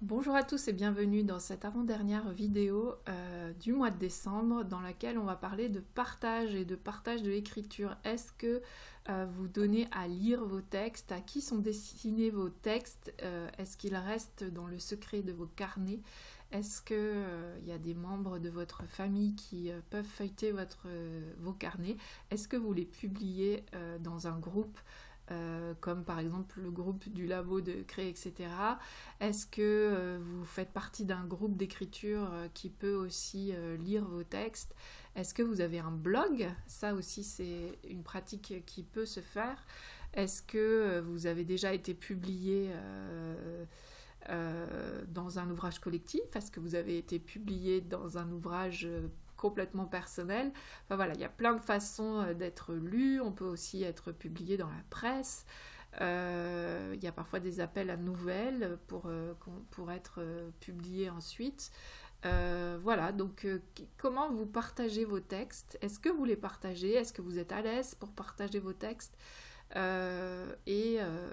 Bonjour à tous et bienvenue dans cette avant-dernière vidéo du mois de décembre dans laquelle on va parler de partage et de partage de l'écriture. Est-ce que vous donnez à lire vos textes? À qui sont destinés vos textes? Est-ce qu'ils restent dans le secret de vos carnets? Est-ce qu'il y a des membres de votre famille qui peuvent feuilleter vos carnets? Est-ce que vous les publiez dans un groupe comme par exemple le groupe du labo de Créer, etc. Est-ce que vous faites partie d'un groupe d'écriture qui peut aussi lire vos textes? Est-ce que vous avez un blog? Ça aussi, c'est une pratique qui peut se faire. Est-ce que vous avez déjà été publié dans un ouvrage collectif? Est-ce que vous avez été publié dans un ouvrage complètement personnel? Enfin voilà, il y a plein de façons d'être lu. On peut aussi être publié dans la presse. Il y a parfois des appels à nouvelles pour être publiés ensuite. Voilà, donc comment vous partagez vos textes? Est-ce que vous les partagez? Est-ce que vous êtes à l'aise pour partager vos textes? Euh, et euh,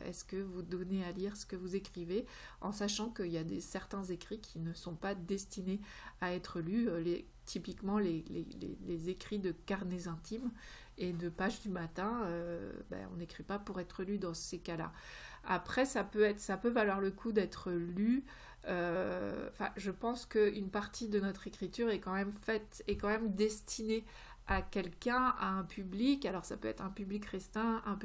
Est-ce que vous donnez à lire ce que vous écrivez en sachant qu'il y a certains écrits qui ne sont pas destinés à être lus, typiquement les écrits de carnets intimes et de pages du matin, on n'écrit pas pour être lu dans ces cas-là. Après, ça peut valoir le coup d'être lu. Je pense qu'une partie de notre écriture est quand même destinée à quelqu'un, à un public. Alors ça peut être un public restreint, un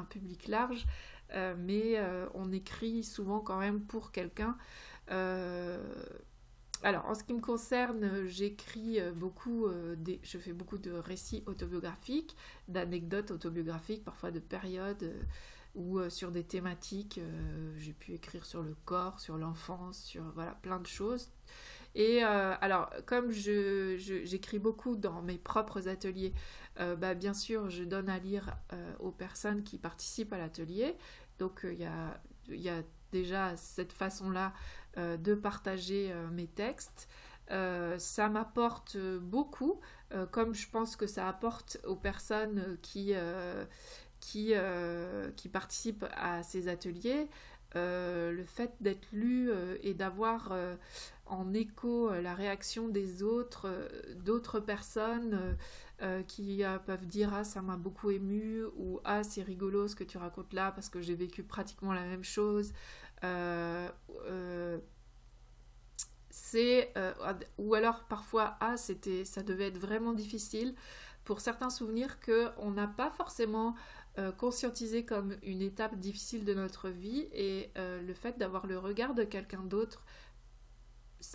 public large, mais on écrit souvent quand même pour quelqu'un. Euh, alors en ce qui me concerne, j'écris je fais beaucoup de récits autobiographiques, d'anecdotes autobiographiques, parfois de périodes ou sur des thématiques. J'ai pu écrire sur le corps, sur l'enfance, sur voilà, plein de choses. Et alors, comme j'écris beaucoup dans mes propres ateliers, bien sûr, je donne à lire aux personnes qui participent à l'atelier. Donc, il y a déjà cette façon-là de partager mes textes. Ça m'apporte beaucoup, comme je pense que ça apporte aux personnes qui participent à ces ateliers. Le fait d'être lu et d'avoir en écho la réaction des autres, d'autres personnes qui peuvent dire ah ça m'a beaucoup ému ou ah c'est rigolo ce que tu racontes là parce que j'ai vécu pratiquement la même chose. Euh, euh, ou alors parfois ça devait être vraiment difficile pour certains souvenirs que on n'a pas forcément conscientisé comme une étape difficile de notre vie et le fait d'avoir le regard de quelqu'un d'autre,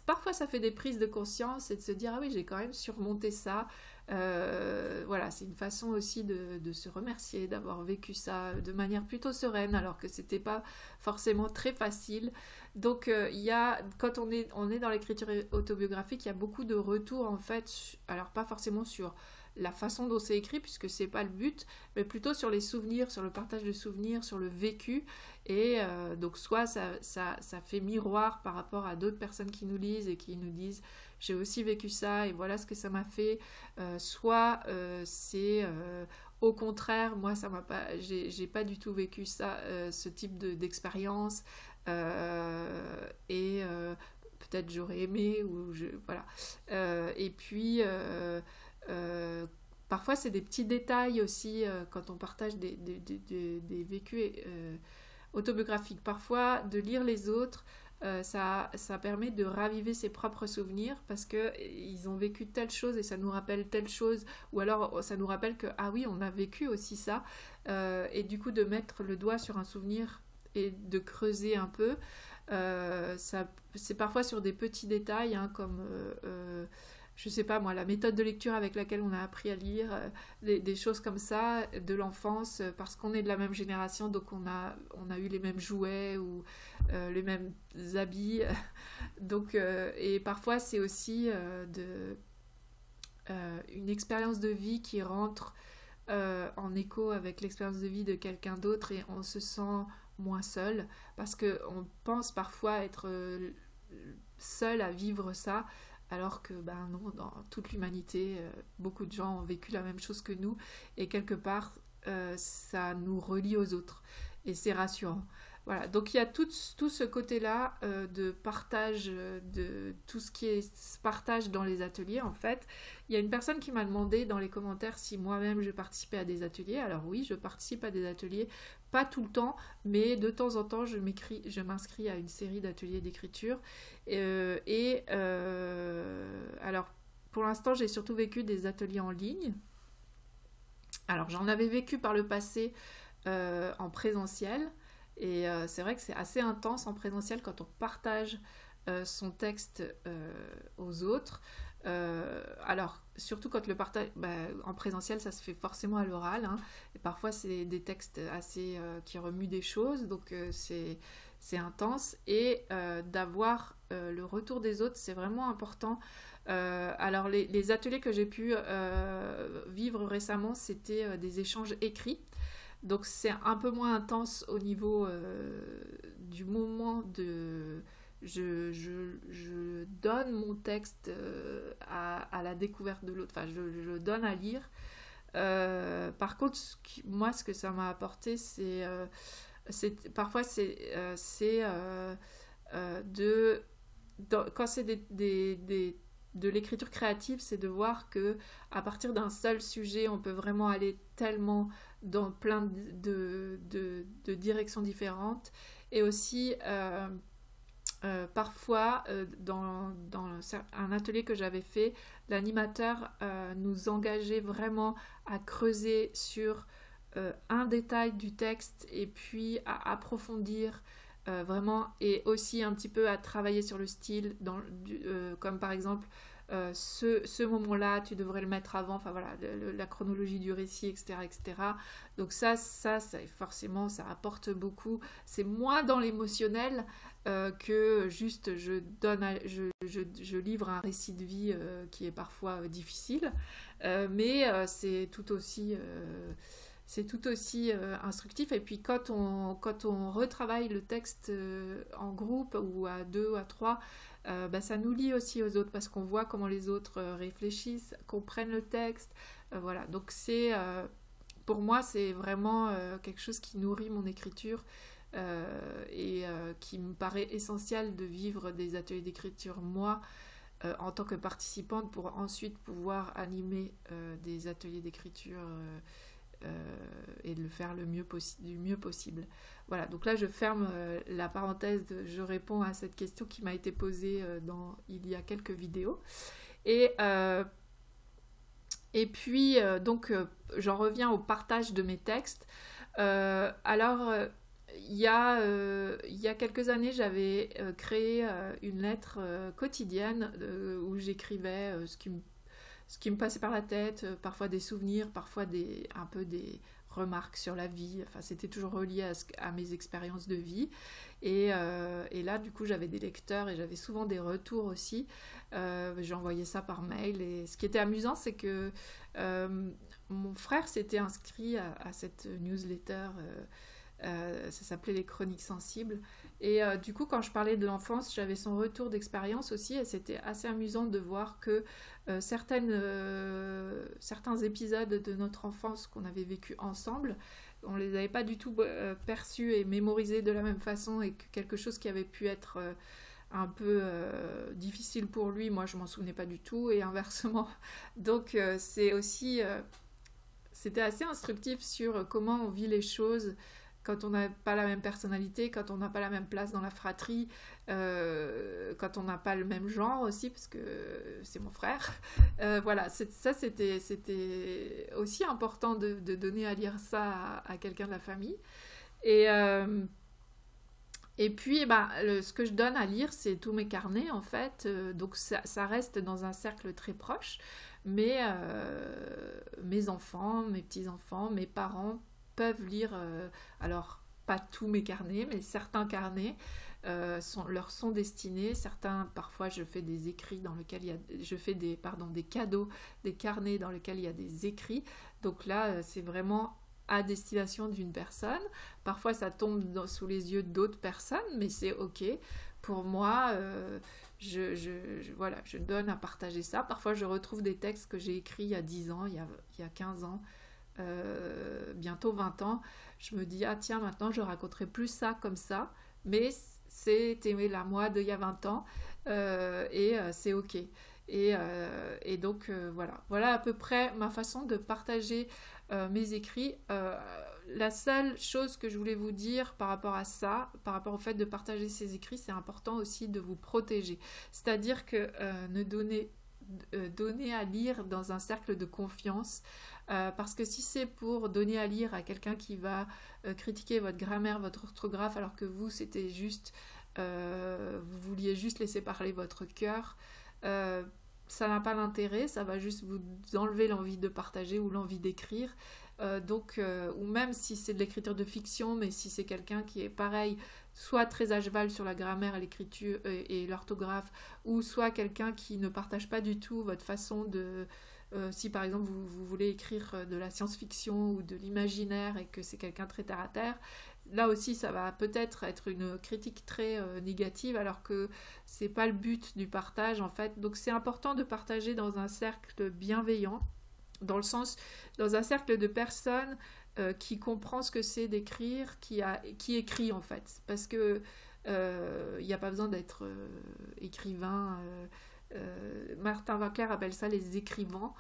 parfois ça fait des prises de conscience et de se dire ah oui j'ai quand même surmonté ça. Voilà, c'est une façon aussi de se remercier d'avoir vécu ça de manière plutôt sereine alors que c'était pas forcément très facile. Donc quand on est dans l'écriture autobiographique, il y a beaucoup de retours en fait, alors pas forcément sur la façon dont c'est écrit puisque c'est pas le but, mais plutôt sur les souvenirs, sur le partage de souvenirs, sur le vécu. Et donc soit ça fait miroir par rapport à d'autres personnes qui nous lisent et qui nous disent j'ai aussi vécu ça et voilà ce que ça m'a fait. Soit c'est au contraire, moi ça m'a pas, j'ai pas du tout vécu ça, ce type d'expérience. Et peut-être j'aurais aimé voilà. Et puis parfois c'est des petits détails aussi quand on partage des vécus autobiographiques. Parfois de lire les autres, ça permet de raviver ses propres souvenirs parce qu'ils ont vécu telle chose et ça nous rappelle telle chose, ou alors ça nous rappelle que ah oui on a vécu aussi ça, et du coup de mettre le doigt sur un souvenir et de creuser un peu. C'est parfois sur des petits détails hein, comme je sais pas moi, la méthode de lecture avec laquelle on a appris à lire, des choses comme ça, de l'enfance, parce qu'on est de la même génération, donc on a eu les mêmes jouets ou les mêmes habits. Donc, et parfois c'est aussi une expérience de vie qui rentre en écho avec l'expérience de vie de quelqu'un d'autre et on se sent moins seul parce qu'on pense parfois être seul à vivre ça alors que ben non, dans toute l'humanité, beaucoup de gens ont vécu la même chose que nous et quelque part ça nous relie aux autres et c'est rassurant. Voilà, donc il y a tout ce côté-là de partage, de tout ce qui est partage dans les ateliers en fait. Il y a une personne qui m'a demandé dans les commentaires si moi-même je participais à des ateliers. Alors oui, je participe à des ateliers, pas tout le temps, mais de temps en temps je m'inscris à une série d'ateliers d'écriture. Alors pour l'instant j'ai surtout vécu des ateliers en ligne. Alors j'en avais vécu par le passé en présentiel. Et c'est vrai que c'est assez intense en présentiel quand on partage son texte aux autres. Alors, surtout quand le partage en présentiel, ça se fait forcément à l'oral. Hein, et parfois, c'est des textes assez qui remuent des choses, donc c'est intense. Et d'avoir le retour des autres, c'est vraiment important. Alors, les ateliers que j'ai pu vivre récemment, c'était des échanges écrits. Donc c'est un peu moins intense au niveau du moment de... Je donne mon texte à la découverte de l'autre, enfin je donne à lire. Par contre, moi ce que ça m'a apporté, parfois quand c'est de l'écriture créative, c'est de voir que à partir d'un seul sujet, on peut vraiment aller tellement dans plein de directions différentes. Et aussi, parfois, dans un atelier que j'avais fait, l'animateur nous engageait vraiment à creuser sur un détail du texte et puis à approfondir vraiment, et aussi un petit peu à travailler sur le style, comme par exemple ce moment-là, tu devrais le mettre avant, enfin voilà, la chronologie du récit, etc. etc. Donc ça forcément, ça apporte beaucoup. C'est moins dans l'émotionnel que juste je livre un récit de vie qui est parfois difficile, mais c'est tout aussi... c'est tout aussi instructif. Et puis quand on retravaille le texte en groupe ou à deux ou à trois, ça nous lie aussi aux autres parce qu'on voit comment les autres réfléchissent, comprennent le texte. Voilà, donc pour moi c'est vraiment quelque chose qui nourrit mon écriture et qui me paraît essentiel de vivre des ateliers d'écriture moi en tant que participante pour ensuite pouvoir animer des ateliers d'écriture et de le faire du mieux possible. Voilà, donc là je ferme la parenthèse, je réponds à cette question qui m'a été posée il y a quelques vidéos. Et puis donc j'en reviens au partage de mes textes. Alors il y a quelques années, j'avais créé une lettre quotidienne où j'écrivais ce qui me passait par la tête, parfois des souvenirs, parfois un peu des remarques sur la vie. Enfin, c'était toujours relié à mes expériences de vie. Et là, du coup, j'avais des lecteurs et j'avais souvent des retours aussi. J'envoyais ça par mail. Et ce qui était amusant, c'est que mon frère s'était inscrit à cette newsletter. Ça s'appelait les Chroniques Sensibles. Et du coup, quand je parlais de l'enfance, j'avais son retour d'expérience aussi. Et c'était assez amusant de voir que certains épisodes de notre enfance qu'on avait vécu ensemble, on les avait pas du tout perçus et mémorisés de la même façon, et que quelque chose qui avait pu être un peu difficile pour lui, moi je m'en souvenais pas du tout, et inversement. Donc c'est aussi c'était assez instructif sur comment on vit les choses quand on n'a pas la même personnalité, quand on n'a pas la même place dans la fratrie, quand on n'a pas le même genre aussi, parce que c'est mon frère. Voilà, c'était aussi important de donner à lire ça à quelqu'un de la famille. Et puis, ce que je donne à lire, c'est tous mes carnets, en fait. Donc, ça reste dans un cercle très proche. Mais mes enfants, mes petits-enfants, mes parents peuvent lire, alors pas tous mes carnets, mais certains carnets leur sont destinés. Certains, parfois, je fais des écrits dans lesquels je fais des cadeaux, des carnets dans lesquels il y a des écrits. Donc là, c'est vraiment à destination d'une personne. Parfois, ça tombe sous les yeux d'autres personnes, mais c'est ok. Pour moi, voilà, je donne à partager ça. Parfois, je retrouve des textes que j'ai écrits il y a 10 ans, il y a 15 ans, bientôt 20 ans. je me dis, ah tiens, maintenant je raconterai plus ça comme ça, mais c'était la moi d'il y a 20 ans, c'est ok. Et donc voilà à peu près ma façon de partager mes écrits. La seule chose que je voulais vous dire par rapport à ça, par rapport au fait de partager ces écrits, c'est important aussi de vous protéger. C'est-à-dire que ne donner à lire dans un cercle de confiance, parce que si c'est pour donner à lire à quelqu'un qui va critiquer votre grammaire, votre orthographe, alors que vous, c'était juste, vous vouliez juste laisser parler votre cœur, ça n'a pas d'intérêt, ça va juste vous enlever l'envie de partager ou l'envie d'écrire. Ou même si c'est de l'écriture de fiction, mais si c'est quelqu'un qui est pareil, soit très à cheval sur la grammaire et l'écriture et l'orthographe, ou soit quelqu'un qui ne partage pas du tout votre façon de... si par exemple vous voulez écrire de la science-fiction ou de l'imaginaire et que c'est quelqu'un très terre à terre, là aussi ça va peut-être être une critique très négative, alors que c'est pas le but du partage en fait. Donc c'est important de partager dans un cercle bienveillant, dans le sens, dans un cercle de personnes qui comprend ce que c'est d'écrire, qui écrit en fait, parce que il n'y a pas besoin d'être écrivain. Martin Winkler appelle ça les écrivains,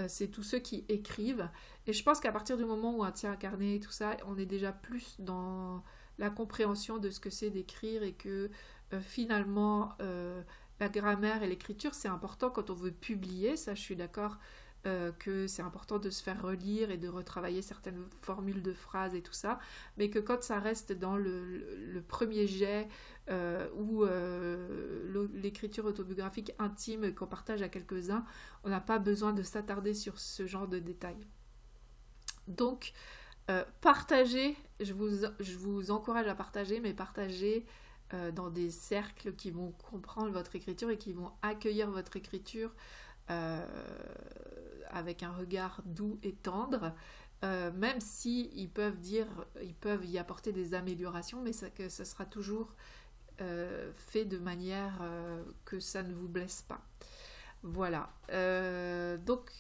c'est tous ceux qui écrivent, et je pense qu'à partir du moment où on tient un carnet et tout ça, on est déjà plus dans la compréhension de ce que c'est d'écrire, et que finalement la grammaire et l'écriture c'est important quand on veut publier, ça je suis d'accord, que c'est important de se faire relire et de retravailler certaines formules de phrases et tout ça, mais que quand ça reste dans le premier jet ou l'écriture autobiographique intime qu'on partage à quelques-uns, on n'a pas besoin de s'attarder sur ce genre de détails. Donc, partagez, je vous encourage à partager, mais partagez dans des cercles qui vont comprendre votre écriture et qui vont accueillir votre écriture avec un regard doux et tendre, même si ils peuvent y apporter des améliorations, mais que ça sera toujours fait de manière que ça ne vous blesse pas. Voilà. Donc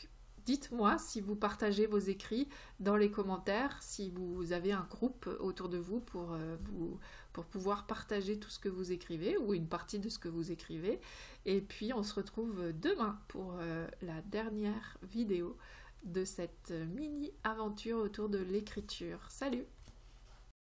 dites-moi si vous partagez vos écrits dans les commentaires, si vous avez un groupe autour de vous pour pouvoir partager tout ce que vous écrivez, ou une partie de ce que vous écrivez. Et puis on se retrouve demain pour la dernière vidéo de cette mini-aventure autour de l'écriture. Salut!